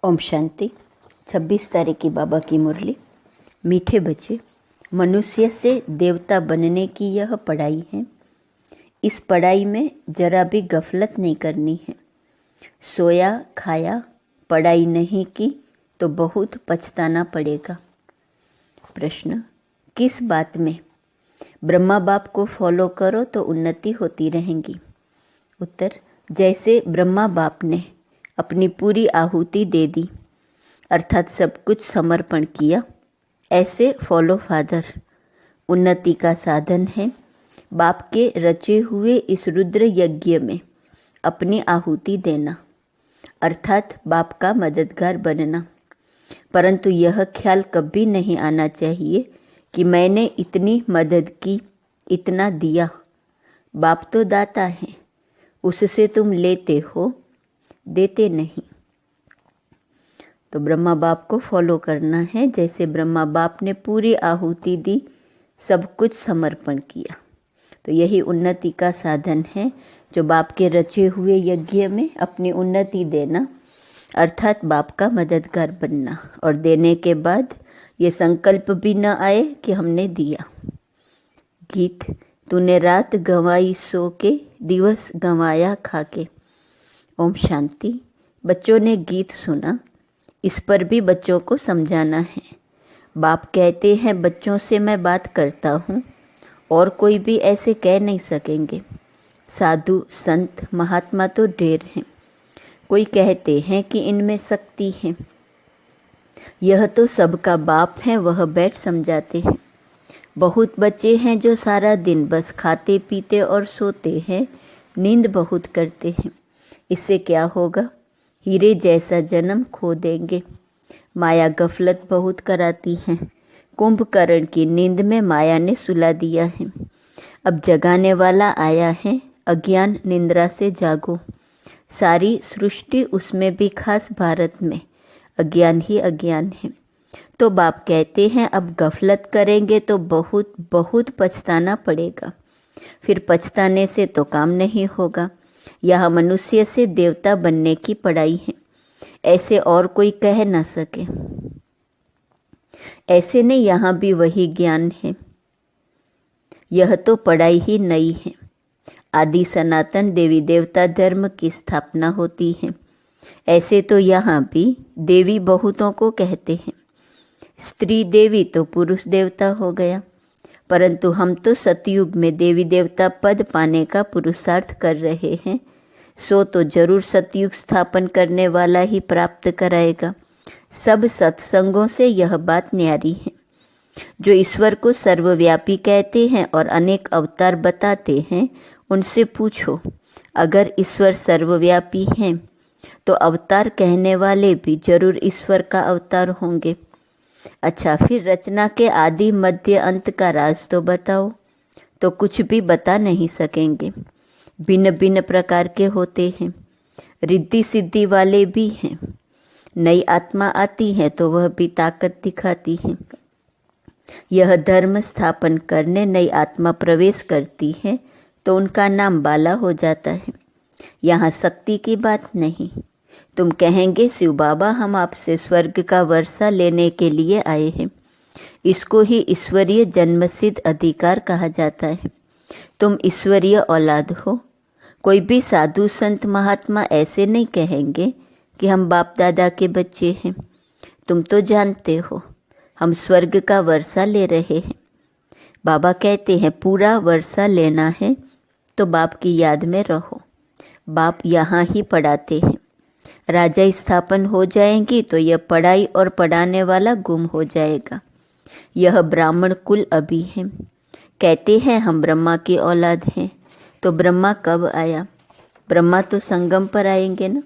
ओम शांति। 26 तारीख की बाबा की मुरली। मीठे बच्चे, मनुष्य से देवता बनने की यह पढ़ाई है। इस पढ़ाई में जरा भी गफलत नहीं करनी है। सोया खाया, पढ़ाई नहीं की तो बहुत पछताना पड़ेगा। प्रश्न, किस बात में? ब्रह्मा बाप को फॉलो करो तो उन्नति होती रहेगी। उत्तर, जैसे ब्रह्मा बाप ने अपनी पूरी आहुति दे दी, अर्थात सब कुछ समर्पण किया, ऐसे फॉलो फादर उन्नति का साधन है। बाप के रचे हुए इस रुद्र यज्ञ में अपनी आहुति देना, अर्थात बाप का मददगार बनना। परंतु यह ख्याल कभी नहीं आना चाहिए कि मैंने इतनी मदद की, इतना दिया। बाप तो दाता है, उससे तुम लेते हो, देते नहीं। तो ब्रह्मा बाप को फॉलो करना है। जैसे ब्रह्मा बाप ने पूरी आहुति दी, सब कुछ समर्पण किया, तो यही उन्नति का साधन है। जो बाप के रचे हुए यज्ञ में अपनी उन्नति देना, अर्थात बाप का मददगार बनना, और देने के बाद ये संकल्प भी न आए कि हमने दिया। गीत, तूने रात गंवाई सो के, दिवस गंवाया खा के। ओम शांति। बच्चों ने गीत सुना, इस पर भी बच्चों को समझाना है। बाप कहते हैं बच्चों से मैं बात करता हूँ, और कोई भी ऐसे कह नहीं सकेंगे। साधु संत महात्मा तो ढेर हैं। कोई कहते हैं कि इनमें शक्ति है। यह तो सबका बाप है, वह बैठ समझाते हैं। बहुत बच्चे हैं जो सारा दिन बस खाते पीते और सोते हैं, नींद बहुत करते हैं। इससे क्या होगा? हीरे जैसा जन्म खो देंगे। माया गफलत बहुत कराती है। कुंभकर्ण की नींद में माया ने सुला दिया है। अब जगाने वाला आया है, अज्ञान निंद्रा से जागो। सारी सृष्टि, उसमें भी खास भारत में अज्ञान ही अज्ञान है। तो बाप कहते हैं अब गफलत करेंगे तो बहुत बहुत पछताना पड़ेगा। फिर पछताने से तो काम नहीं होगा। यह मनुष्य से देवता बनने की पढ़ाई है, ऐसे और कोई कह ना सके। ऐसे नहीं, यहाँ भी वही ज्ञान है। यह तो पढ़ाई ही नई है। आदि सनातन देवी देवता धर्म की स्थापना होती है। ऐसे तो यहाँ भी देवी बहुतों को कहते हैं। स्त्री देवी तो पुरुष देवता हो गया। परंतु हम तो सतयुग में देवी देवता पद पाने का पुरुषार्थ कर रहे हैं। सो तो जरूर सतयुग स्थापन करने वाला ही प्राप्त कराएगा। सब सत्संगों से यह बात न्यारी है। जो ईश्वर को सर्वव्यापी कहते हैं और अनेक अवतार बताते हैं, उनसे पूछो, अगर ईश्वर सर्वव्यापी हैं तो अवतार कहने वाले भी जरूर ईश्वर का अवतार होंगे। अच्छा, फिर रचना के आदि मध्य अंत का राज तो बताओ। तो कुछ भी बता नहीं सकेंगे। भिन्न भिन्न प्रकार के होते हैं। रिद्धि सिद्धि वाले भी हैं। नई आत्मा आती है तो वह भी ताकत दिखाती है। यह धर्म स्थापन करने नई आत्मा प्रवेश करती है तो उनका नाम बाला हो जाता है। यहाँ शक्ति की बात नहीं। तुम कहेंगे शिव बाबा, हम आपसे स्वर्ग का वर्षा लेने के लिए आए हैं। इसको ही ईश्वरीय जन्मसिद्ध अधिकार कहा जाता है। तुम ईश्वरीय औलाद हो। कोई भी साधु संत महात्मा ऐसे नहीं कहेंगे कि हम बाप दादा के बच्चे हैं। तुम तो जानते हो हम स्वर्ग का वर्षा ले रहे हैं। बाबा कहते हैं पूरा वर्षा लेना है तो बाप की याद में रहो। बाप यहाँ ही पढ़ाते हैं। राजा स्थापन हो जाएंगी तो यह पढ़ाई और पढ़ाने वाला गुम हो जाएगा। यह ब्राह्मण कुल अभी है। कहते हैं हम ब्रह्मा की औलाद हैं। तो ब्रह्मा कब आया? ब्रह्मा तो संगम पर आएंगे ना।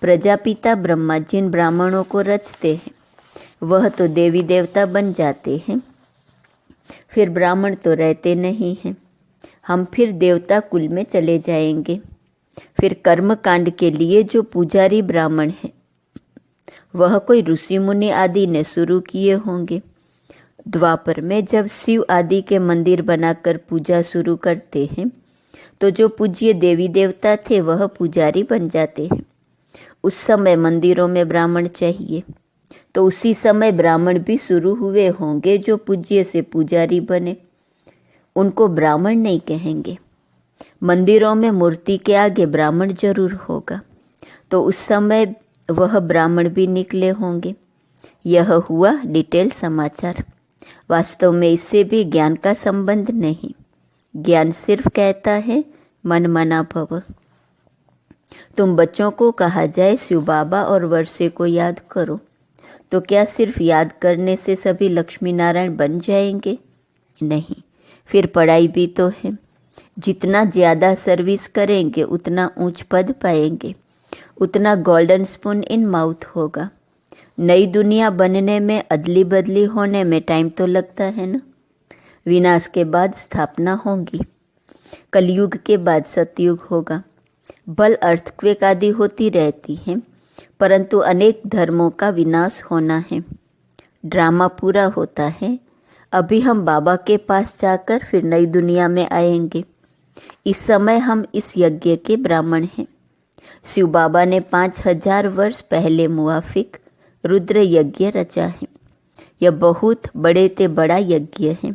प्रजापिता ब्रह्मा जिन ब्राह्मणों को रचते हैं, वह तो देवी देवता बन जाते हैं। फिर ब्राह्मण तो रहते नहीं हैं। हम फिर देवता कुल में चले जाएंगे। फिर कर्म कांड के लिए जो पुजारी ब्राह्मण है, वह कोई ऋषि मुनि आदि ने शुरू किए होंगे। द्वापर में जब शिव आदि के मंदिर बनाकर पूजा शुरू करते हैं, तो जो पूज्य देवी देवता थे वह पुजारी बन जाते हैं। उस समय मंदिरों में ब्राह्मण चाहिए, तो उसी समय ब्राह्मण भी शुरू हुए होंगे जो पूज्य से पुजारी बने। उनको ब्राह्मण नहीं कहेंगे। मंदिरों में मूर्ति के आगे ब्राह्मण जरूर होगा, तो उस समय वह ब्राह्मण भी निकले होंगे। यह हुआ डिटेल समाचार। वास्तव में इससे भी ज्ञान का संबंध नहीं। ज्ञान सिर्फ कहता है मन मना भव। तुम बच्चों को कहा जाए शिव बाबा और वर्षे को याद करो, तो क्या सिर्फ याद करने से सभी लक्ष्मी नारायण बन जाएंगे? नहीं, फिर पढ़ाई भी तो है। जितना ज़्यादा सर्विस करेंगे उतना ऊंच पद पाएंगे, उतना गोल्डन स्पून इन माउथ होगा। नई दुनिया बनने में, अदली बदली होने में टाइम तो लगता है ना। विनाश के बाद स्थापना होगी, कलयुग के बाद सतयुग होगा। बल अर्थक्वेक आदि होती रहती है, परंतु अनेक धर्मों का विनाश होना है। ड्रामा पूरा होता है। अभी हम बाबा के पास जाकर फिर नई दुनिया में आएंगे। इस समय हम इस यज्ञ के ब्राह्मण हैं। शिव बाबा ने 5000 वर्ष पहले मुआफिक रुद्र यज्ञ रचा है। यह बहुत बड़े ते बड़ा यज्ञ है।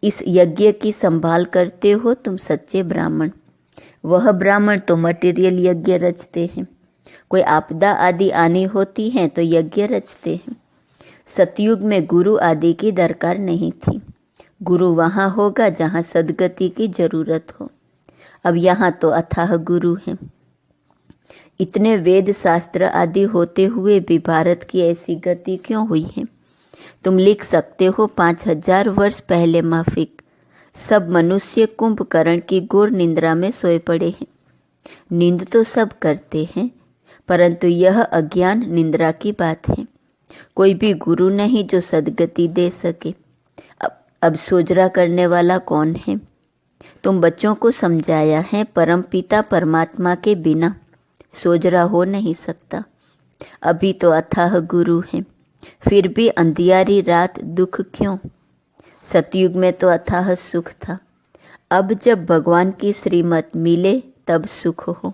इस यज्ञ की संभाल करते हो तुम सच्चे ब्राह्मण। वह ब्राह्मण तो मटेरियल यज्ञ रचते हैं। कोई आपदा आदि आनी होती है तो यज्ञ रचते हैं। सतयुग में गुरु आदि की दरकार नहीं थी। गुरु वहाँ होगा जहाँ सदगति की जरूरत हो। अब यहाँ तो अथाह गुरु हैं। इतने वेद शास्त्र आदि होते हुए भी भारत की ऐसी गति क्यों हुई है? तुम लिख सकते हो 5000 वर्ष पहले माफिक सब मनुष्य कुंभकर्ण की घोर निंद्रा में सोए पड़े हैं। नींद तो सब करते हैं, परंतु यह अज्ञान निंद्रा की बात है। कोई भी गुरु नहीं जो सदगति दे सके। अब सोजरा करने वाला कौन है? तुम बच्चों को समझाया है परम पिता परमात्मा के बिना सोजरा हो नहीं सकता। अभी तो अथाह गुरु है, फिर भी अंधियारी रात दुख क्यों? सतयुग में तो अथाह सुख था। अब जब भगवान की श्रीमत मिले तब सुख हो।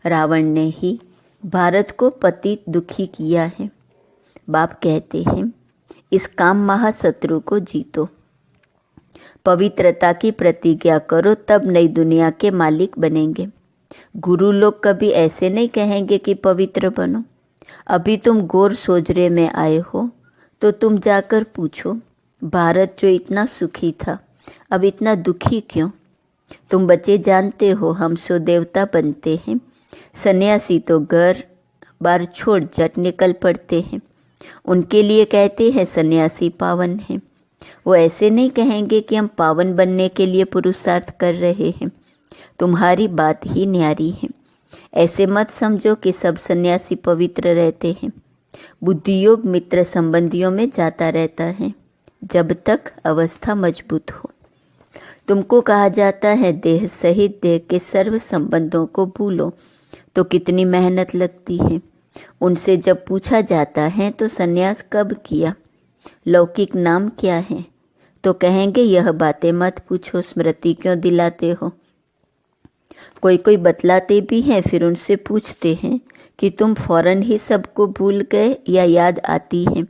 रावण ने ही भारत को पतित दुखी किया है। बाप कहते हैं इस काम महाशत्रु को जीतो, पवित्रता की प्रतिज्ञा करो, तब नई दुनिया के मालिक बनेंगे। गुरु लोग कभी ऐसे नहीं कहेंगे कि पवित्र बनो। अभी तुम घोर सोजरे में आए हो तो तुम जाकर पूछो, भारत जो इतना सुखी था अब इतना दुखी क्यों? तुम बच्चे जानते हो हम सो देवता बनते हैं। सन्यासी तो घर बार छोड़ जट निकल पड़ते हैं। उनके लिए कहते हैं सन्यासी पावन हैं। वो ऐसे नहीं कहेंगे कि हम पावन बनने के लिए पुरुषार्थ कर रहे हैं। तुम्हारी बात ही न्यारी है। ऐसे मत समझो कि सब सन्यासी पवित्र रहते हैं। बुद्धियोग मित्र संबंधियों में जाता रहता है जब तक अवस्था मजबूत हो। तुमको कहा जाता है देह सहित देह के सर्व संबंधों को भूलो, तो कितनी मेहनत लगती है। उनसे जब पूछा जाता है तो सन्यास कब किया, लौकिक नाम क्या है, तो कहेंगे यह बातें मत पूछो, स्मृति क्यों दिलाते हो। कोई कोई बतलाते भी हैं, फिर उनसे पूछते हैं कि तुम फौरन ही सबको भूल गए या याद आती है?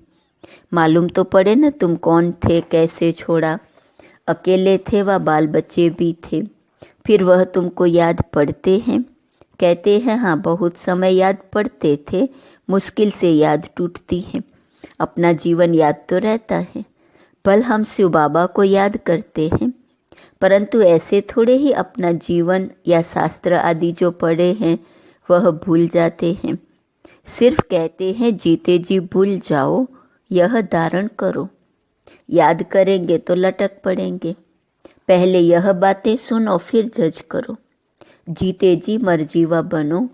मालूम तो पड़े न तुम कौन थे, कैसे छोड़ा। अकेले थे व बाल बच्चे भी थे, फिर वह तुमको याद पड़ते हैं? कहते हैं हाँ बहुत समय याद पड़ते थे, मुश्किल से याद टूटती है। अपना जीवन याद तो रहता है। भल हम शिव बाबा को याद करते हैं, परंतु ऐसे थोड़े ही अपना जीवन या शास्त्र आदि जो पढ़े हैं वह भूल जाते हैं। सिर्फ कहते हैं जीते जी भूल जाओ, यह धारण करो। याद करेंगे तो लटक पड़ेंगे। पहले यह बातें सुनो फिर जज करो। जीते जी मरजीवा बनो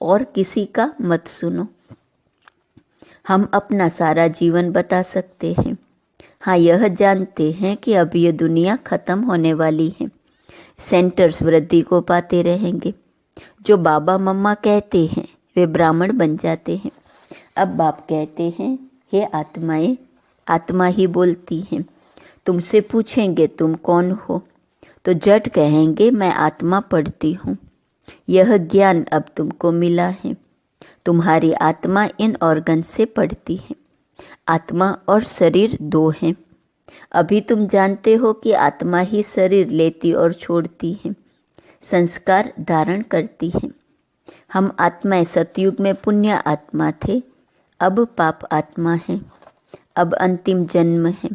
और किसी का मत सुनो। हम अपना सारा जीवन बता सकते हैं। हाँ यह जानते हैं कि अब ये दुनिया खत्म होने वाली है। सेंटर्स वृद्धि को पाते रहेंगे। जो बाबा मम्मा कहते हैं वे ब्राह्मण बन जाते हैं। अब बाप कहते हैं हे आत्माएं, आत्मा ही बोलती हैं। तुमसे पूछेंगे तुम कौन हो, तो जट कहेंगे मैं आत्मा पढ़ती हूँ। यह ज्ञान अब तुमको मिला है। तुम्हारी आत्मा इन ऑर्गन से पढ़ती है। आत्मा और शरीर दो हैं। अभी तुम जानते हो कि आत्मा ही शरीर लेती और छोड़ती है, संस्कार धारण करती है। हम आत्माएं सतयुग में पुण्य आत्मा थे, अब पाप आत्मा है, अब अंतिम जन्म है।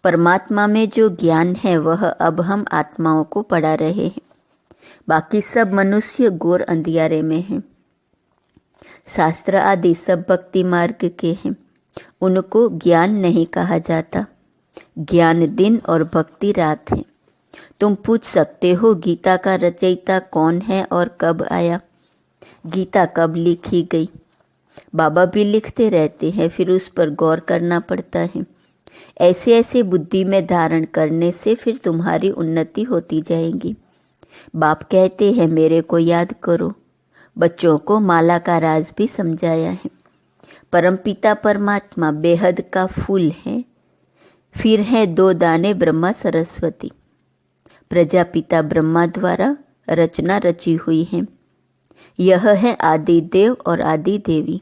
परमात्मा में जो ज्ञान है वह अब हम आत्माओं को पढ़ा रहे हैं। बाकी सब मनुष्य घोर अंधियारे में हैं। शास्त्र आदि सब भक्ति मार्ग के हैं, उनको ज्ञान नहीं कहा जाता। ज्ञान दिन और भक्ति रात है। तुम पूछ सकते हो गीता का रचयिता कौन है और कब आया। गीता कब लिखी गई? बाबा भी लिखते रहते हैं, फिर उस पर गौर करना पड़ता है। ऐसे ऐसे बुद्धि में धारण करने से फिर तुम्हारी उन्नति होती जाएगी। बाप कहते हैं मेरे को याद करो। बच्चों को माला का राज भी समझाया है। परमपिता परमात्मा बेहद का फूल है, फिर है 2 दाने ब्रह्मा सरस्वती। प्रजापिता ब्रह्मा द्वारा रचना रची हुई है। यह है आदि देव और आदि देवी।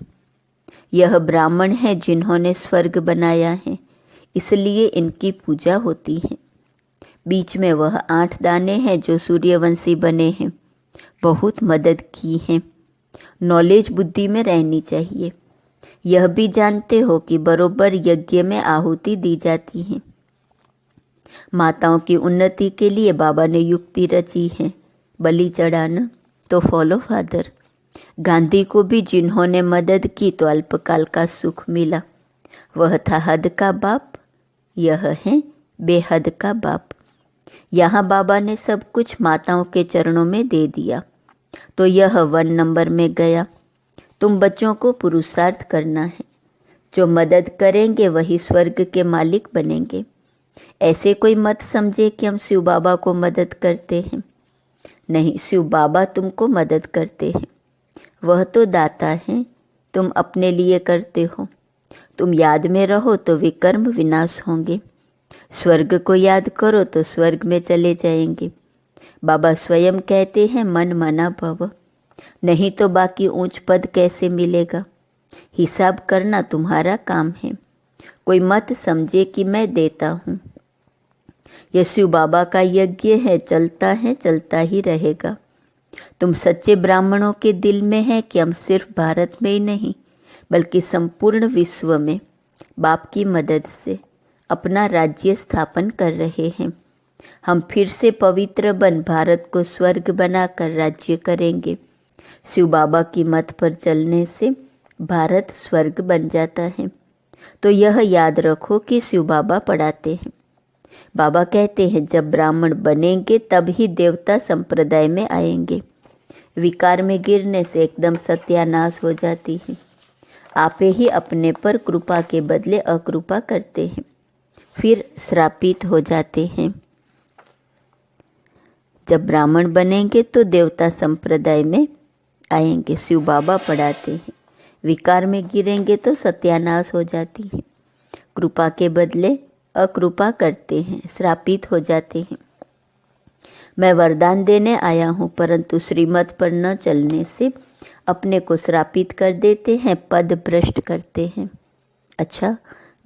यह ब्राह्मण है जिन्होंने स्वर्ग बनाया है, इसलिए इनकी पूजा होती है। बीच में वह 8 दाने हैं जो सूर्यवंशी बने हैं, बहुत मदद की है। नॉलेज बुद्धि में रहनी चाहिए। यह भी जानते हो कि बरोबर यज्ञ में आहुति दी जाती है। माताओं की उन्नति के लिए बाबा ने युक्ति रची है, बलि चढ़ाना। तो फॉलो फादर। गांधी को भी जिन्होंने मदद की तो अल्पकाल का सुख मिला। वह था हद का बाप, यह है बेहद का बाप। यहाँ बाबा ने सब कुछ माताओं के चरणों में दे दिया, तो यह 1 नंबर में गया। तुम बच्चों को पुरुषार्थ करना है। जो मदद करेंगे वही स्वर्ग के मालिक बनेंगे। ऐसे कोई मत समझे कि हम शिव बाबा को मदद करते हैं। नहीं, शिव बाबा तुमको मदद करते हैं। वह तो दाता हैं, तुम अपने लिए करते हो। तुम याद में रहो तो विकर्म विनाश होंगे। स्वर्ग को याद करो तो स्वर्ग में चले जाएंगे। बाबा स्वयं कहते हैं मन मना भव, नहीं तो बाकी ऊंच पद कैसे मिलेगा। हिसाब करना तुम्हारा काम है। कोई मत समझे कि मैं देता हूँ। यह शिव बाबा का यज्ञ है, चलता ही रहेगा। तुम सच्चे ब्राह्मणों के दिल में है कि हम सिर्फ भारत में ही नहीं बल्कि संपूर्ण विश्व में बाप की मदद से अपना राज्य स्थापन कर रहे हैं। हम फिर से पवित्र बन भारत को स्वर्ग बनाकर राज्य करेंगे। शिव बाबा की मत पर चलने से भारत स्वर्ग बन जाता है। तो यह याद रखो कि शिव बाबा पढ़ाते हैं। बाबा कहते हैं जब ब्राह्मण बनेंगे तब ही देवता संप्रदाय में आएंगे। विकार में गिरने से एकदम सत्यानाश हो जाती है। आप ही अपने पर कृपा के बदले अकृपा करते हैं, फिर श्रापित हो जाते हैं। जब ब्राह्मण बनेंगे तो देवता संप्रदाय में आएंगे। शिव बाबा पढ़ाते हैं। विकार में गिरेंगे तो सत्यानाश हो जाती है। कृपा के बदले अकृपा करते हैं, श्रापित हो जाते हैं। मैं वरदान देने आया हूँ, परंतु श्रीमत पर न चलने से अपने को श्रापित कर देते हैं, पद भ्रष्ट करते हैं। अच्छा,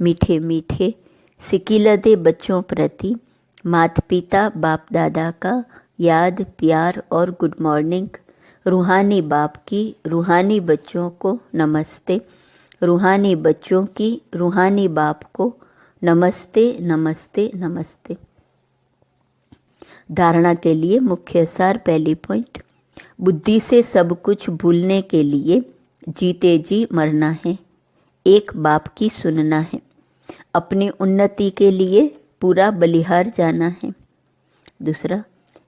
मीठे मीठे सिकिलदे बच्चों प्रति माता पिता बाप दादा का याद प्यार और गुड मॉर्निंग। रूहानी बाप की रूहानी बच्चों को नमस्ते। रूहानी बच्चों की रूहानी बाप को नमस्ते नमस्ते नमस्ते। धारणा के लिए मुख्य सार। पहली पॉइंट, बुद्धि से सब कुछ भूलने के लिए जीते जी मरना है। एक बाप की सुनना है। अपनी उन्नति के लिए पूरा बलिहार जाना है। दूसरा,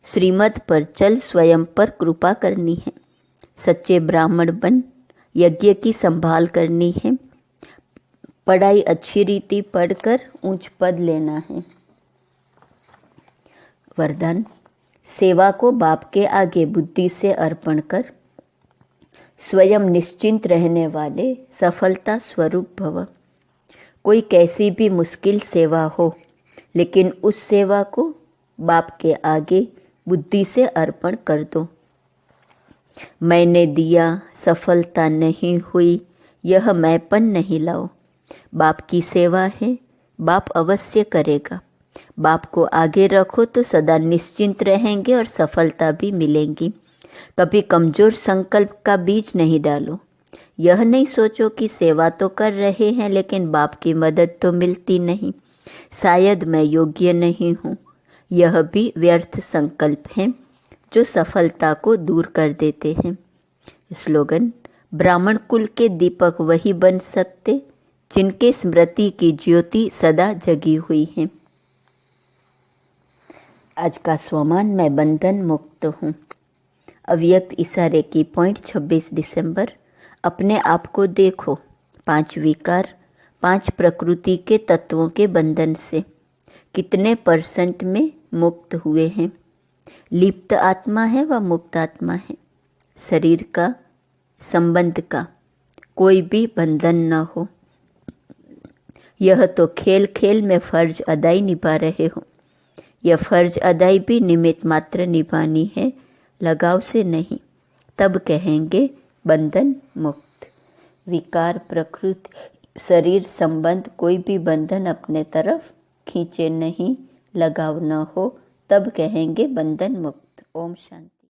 श्रीमत पर चल स्वयं पर कृपा करनी है। सच्चे ब्राह्मण बन यज्ञ की संभाल करनी है। पढ़ाई अच्छी रीति पढ़कर ऊंच पद लेना है। वरदान, सेवा को बाप के आगे बुद्धि से अर्पण कर स्वयं निश्चिंत रहने वाले सफलता स्वरूप भव। कोई कैसी भी मुश्किल सेवा हो, लेकिन उस सेवा को बाप के आगे बुद्धि से अर्पण कर दो। मैंने दिया सफलता नहीं हुई, यह मैंपन नहीं लाओ। बाप की सेवा है, बाप अवश्य करेगा। बाप को आगे रखो तो सदा निश्चिंत रहेंगे और सफलता भी मिलेंगी। कभी कमजोर संकल्प का बीज नहीं डालो। यह नहीं सोचो कि सेवा तो कर रहे हैं लेकिन बाप की मदद तो मिलती नहीं, शायद मैं योग्य नहीं हूँ। यह भी व्यर्थ संकल्प हैं जो सफलता को दूर कर देते हैं। स्लोगन: ब्राह्मण कुल के दीपक वही बन सकते जिनके स्मृति की ज्योति सदा जगी हुई है। आज का स्वमान: मैं बंधन मुक्त हूँ। अव्यक्त इशारे की पॉइंट 26 दिसंबर। अपने आप को देखो। 5 विकार, 5 प्रकृति के तत्वों के बंधन से कितने % में मुक्त हुए हैं। लिप्त आत्मा है व मुक्त आत्मा है। शरीर का, संबंध का कोई भी बंधन न हो। यह तो खेल खेल में फर्ज अदाई निभा रहे हो। यह फर्ज अदाई भी निमित्त मात्र निभानी है, लगाव से नहीं। तब कहेंगे बंधन मुक्त। विकार, प्रकृति, शरीर, संबंध कोई भी बंधन अपने तरफ खींचे नहीं, लगाव न हो, तब कहेंगे बंधन मुक्त। ओम शांति।